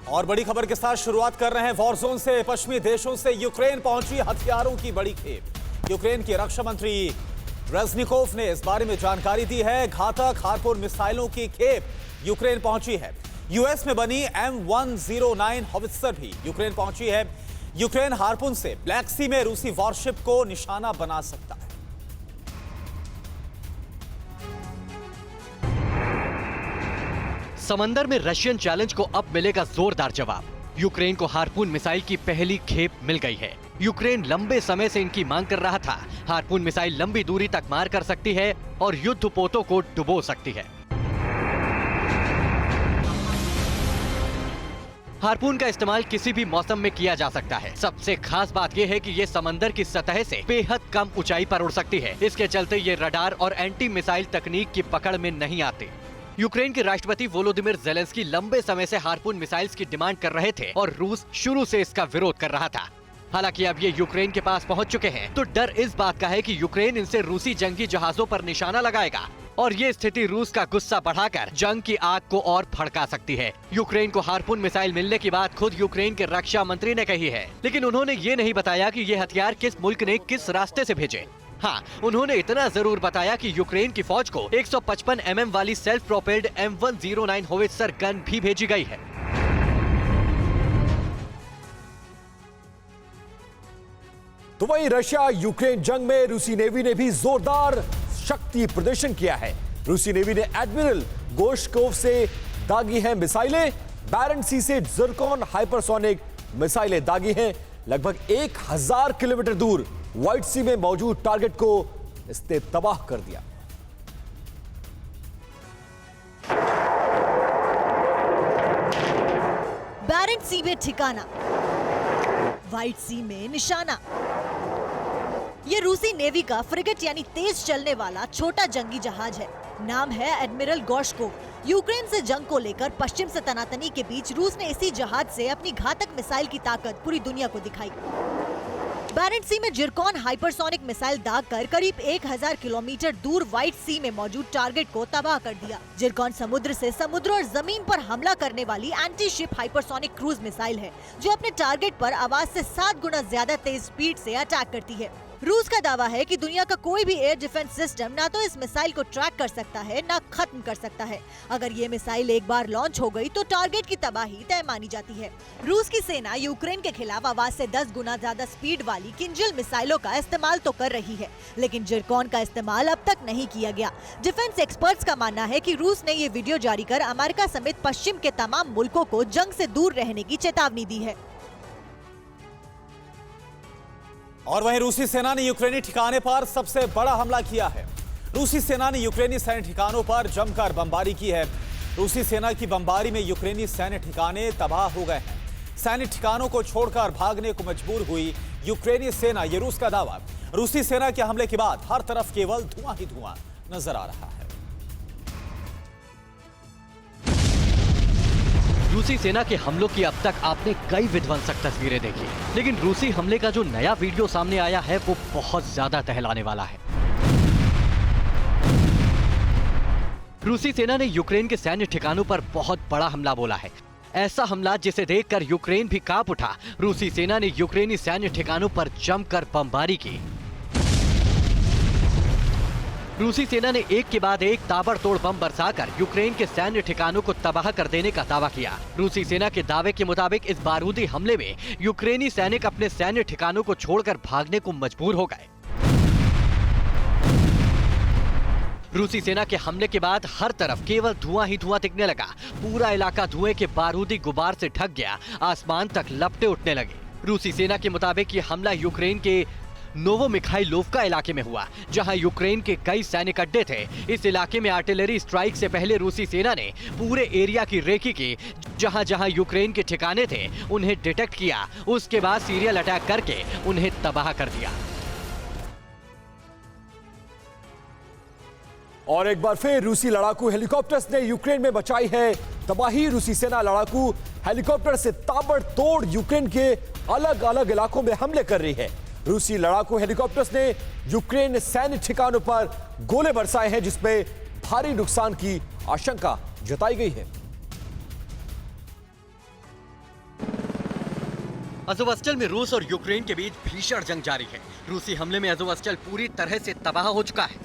और बड़ी खबर के साथ शुरुआत कर रहे हैं वॉरजोन से। पश्चिमी देशों से यूक्रेन पहुंची हथियारों की बड़ी खेप। यूक्रेन के रक्षा मंत्री रेजनिकोव ने इस बारे में जानकारी दी है। घातक हार्पून मिसाइलों की खेप यूक्रेन पहुंची है। यूएस में बनी M109 हॉवित्जर भी यूक्रेन पहुंची है। यूक्रेन हार्पून से ब्लैक सी में रूसी वॉरशिप को निशाना बना सकता है। समंदर में रशियन चैलेंज को अब मिलेगा जोरदार जवाब। यूक्रेन को हार्पून मिसाइल की पहली खेप मिल गई है। यूक्रेन लंबे समय से इनकी मांग कर रहा था। हार्पून मिसाइल लंबी दूरी तक मार कर सकती है और युद्धपोतों को डुबो सकती है। हार्पून का इस्तेमाल किसी भी मौसम में किया जा सकता है। सबसे खास बात यह है कि ये समंदर की सतह से बेहद कम ऊंचाई पर उड़ सकती है। इसके चलते ये रडार और एंटी मिसाइल तकनीक की पकड़ में नहीं आते। यूक्रेन के राष्ट्रपति वोलोदिमिर जेलेंस्की लंबे समय से हार्पून मिसाइल्स की डिमांड कर रहे थे और रूस शुरू से इसका विरोध कर रहा था। हालांकि अब ये यूक्रेन के पास पहुंच चुके हैं, तो डर इस बात का है कि यूक्रेन इनसे रूसी जंगी जहाजों पर निशाना लगाएगा और ये स्थिति रूस का गुस्सा बढ़ाकर जंग की आग को और भड़का सकती है। यूक्रेन को हार्पून मिसाइल मिलने की बात खुद यूक्रेन के रक्षा मंत्री ने कही है, लेकिन उन्होंने ये नहीं बताया कि ये हथियार किस मुल्क ने किस रास्ते से भेजे। हाँ, उन्होंने इतना जरूर बताया कि यूक्रेन की फौज को 155 mm वाली self propelled M109 howitzer gun भी भेजी गई है। तो वहीं रशिया यूक्रेन जंग में रूसी नेवी ने भी जोरदार शक्ति प्रदर्शन किया है। रूसी नेवी ने एडमिरल गोर्शकोव से दागी हैं मिसाइलें। बैरेंट सी से ज़िरकॉन हाइपरसोनिक मिसाइलें दागी हैं। लगभग 1000 किलोमीटर दूर व्हाइट सी में मौजूद टारगेट को इसने तबाह कर दिया। बैरेंट सी में ठिकाना, व्हाइट सी में निशाना। ये रूसी नेवी का फ्रिगेट यानी तेज चलने वाला छोटा जंगी जहाज है। नाम है एडमिरल गोर्शकोव। यूक्रेन से जंग को लेकर पश्चिम से तनातनी के बीच रूस ने इसी जहाज से अपनी घातक मिसाइल की ताकत पूरी दुनिया को दिखाई। बैरेंट सी में जिरकॉन हाइपरसोनिक मिसाइल दागकर करीब 1000 किलोमीटर दूर व्हाइट सी में मौजूद टारगेट को तबाह कर दिया। जिरकॉन समुद्र से समुद्र और जमीन पर हमला करने वाली anti ship hypersonic cruise missile है, जो अपने टारगेट पर आवाज से 7 गुना ज्यादा तेज स्पीड से अटैक करती है। रूस का दावा है कि दुनिया का कोई भी एयर डिफेंस सिस्टम ना तो इस मिसाइल को ट्रैक कर सकता है, ना खत्म कर सकता है। अगर ये मिसाइल एक बार लॉन्च हो गई तो टारगेट की तबाही तय मानी जाती है। रूस की सेना यूक्रेन के खिलाफ आवाज से 10 गुना ज्यादा स्पीड वाली किंजल मिसाइलों का इस्तेमाल तो कर रही है, लेकिन जिरकॉन का इस्तेमाल अब तक नहीं किया गया। डिफेंस एक्सपर्ट्स का मानना है कि रूस ने ये वीडियो जारी कर अमेरिका समेत पश्चिम के तमाम मुल्कों को जंग से दूर रहने की चेतावनी दी है। और वहीं रूसी सेना ने यूक्रेनी ठिकाने पर सबसे बड़ा हमला किया है। रूसी सेना ने यूक्रेनी सैन्य ठिकानों पर जमकर बमबारी की है। रूसी सेना की बमबारी में यूक्रेनी सैन्य ठिकाने तबाह हो गए हैं। सैन्य ठिकानों को छोड़कर भागने को मजबूर हुई यूक्रेनी सेना, ये रूस का दावा। रूसी सेना के हमले के बाद हर तरफ केवल धुआं ही धुआं नजर आ रहा है। रूसी सेना के हमलों की अब तक आपने कई विध्वंसक तस्वीरें देखी, लेकिन रूसी हमले का जो नया वीडियो सामने आया है वो बहुत ज्यादा टहलाने वाला है। रूसी सेना ने यूक्रेन के सैन्य ठिकानों पर बहुत बड़ा हमला बोला है। ऐसा हमला जिसे देखकर यूक्रेन भी कांप उठा। रूसी सेना ने यूक्रेनी सैन्य ठिकानों पर जमकर बमबारी की। रूसी सेना ने एक के बाद एक ताबड़तोड़ बम बरसाकर यूक्रेन के सैन्य ठिकानों को तबाह कर देने का दावा किया। रूसी सेना के दावे के मुताबिक इस बारूदी हमले में यूक्रेनी सैनिक अपने सैन्य ठिकानों को छोड़कर भागने को मजबूर हो गए। रूसी सेना के हमले के बाद हर तरफ केवल धुआं ही धुआं दिखने लगा। पूरा इलाका धुएं के बारूदी गुबार से ढक गया, आसमान तक लपटे उठने लगे। रूसी सेना के मुताबिक ये हमला यूक्रेन के नोवोमिखाइलोव्का इलाके में हुआ, जहां यूक्रेन के कई सैनिक अड्डे थे। इस इलाके में आर्टिलरी स्ट्राइक से पहले रूसी सेना ने पूरे एरिया की रेकी की। जहां जहां यूक्रेन के ठिकाने थे उन्हें डिटेक्ट किया, उसके बाद सीरियल अटैक करके उन्हें तबाह कर दिया। और एक बार फिर रूसी लड़ाकू हेलीकॉप्टर्स ने यूक्रेन में मचाई है तबाही। रूसी सेना लड़ाकू हेलीकॉप्टर से ताबड़तोड़ यूक्रेन के अलग अलग इलाकों में हमले कर रही है। रूसी लड़ाकू हेलीकॉप्टर्स ने यूक्रेन सैन्य ठिकानों पर गोले बरसाए हैं, जिसमें भारी नुकसान की आशंका जताई गई है। अज़ोवस्टल में रूस और यूक्रेन के बीच भीषण जंग जारी है। रूसी हमले में अज़ोवस्टल पूरी तरह से तबाह हो चुका है।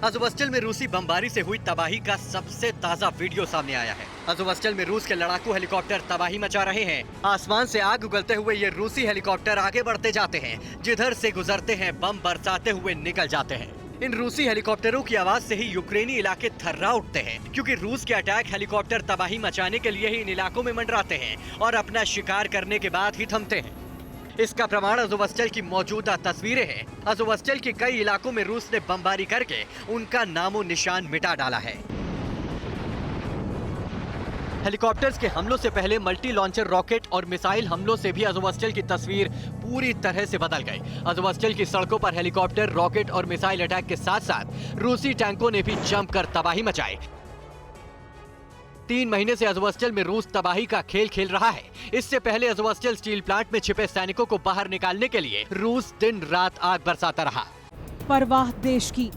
अज़ोवस्टल में रूसी बमबारी से हुई तबाही का सबसे ताजा वीडियो सामने आया है। अज़ोवस्टल में रूस के लड़ाकू हेलीकॉप्टर तबाही मचा रहे हैं। आसमान से आग उगलते हुए ये रूसी हेलीकॉप्टर आगे बढ़ते जाते हैं, जिधर से गुजरते हैं बम बरसाते हुए निकल जाते हैं। इन रूसी हेलीकॉप्टरों की आवाज से ही यूक्रेनी इलाके थर्रा उठते हैं, क्योंकि रूस के अटैक हेलीकॉप्टर तबाही मचाने के लिए ही इन इलाकों में मंडराते हैं और अपना शिकार करने के बाद ही थमते हैं। इसका प्रमाण अज़ोवस्टल की मौजूदा तस्वीरें हैं। अज़ोवस्टल के कई इलाकों में रूस ने बमबारी करके उनका नामो निशान मिटा डाला है। हेलीकॉप्टर्स के हमलों से पहले मल्टी लॉन्चर रॉकेट और मिसाइल हमलों से भी अज़ोवस्टल की तस्वीर पूरी तरह से बदल गई। अज़ोवस्टल की सड़कों पर हेलीकॉप्टर, रॉकेट और मिसाइल अटैक के साथ साथ रूसी टैंकों ने भी जमकर तबाही मचाई। 3 महीने से अज़ोवस्टल में रूस तबाही का खेल खेल रहा है। इससे पहले अज़ोवस्टल स्टील प्लांट में छिपे सैनिकों को बाहर निकालने के लिए रूस दिन रात आग बरसाता रहा। परवाह देश की,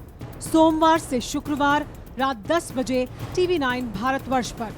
सोमवार से शुक्रवार रात 10 बजे TV9 भारतवर्ष पर।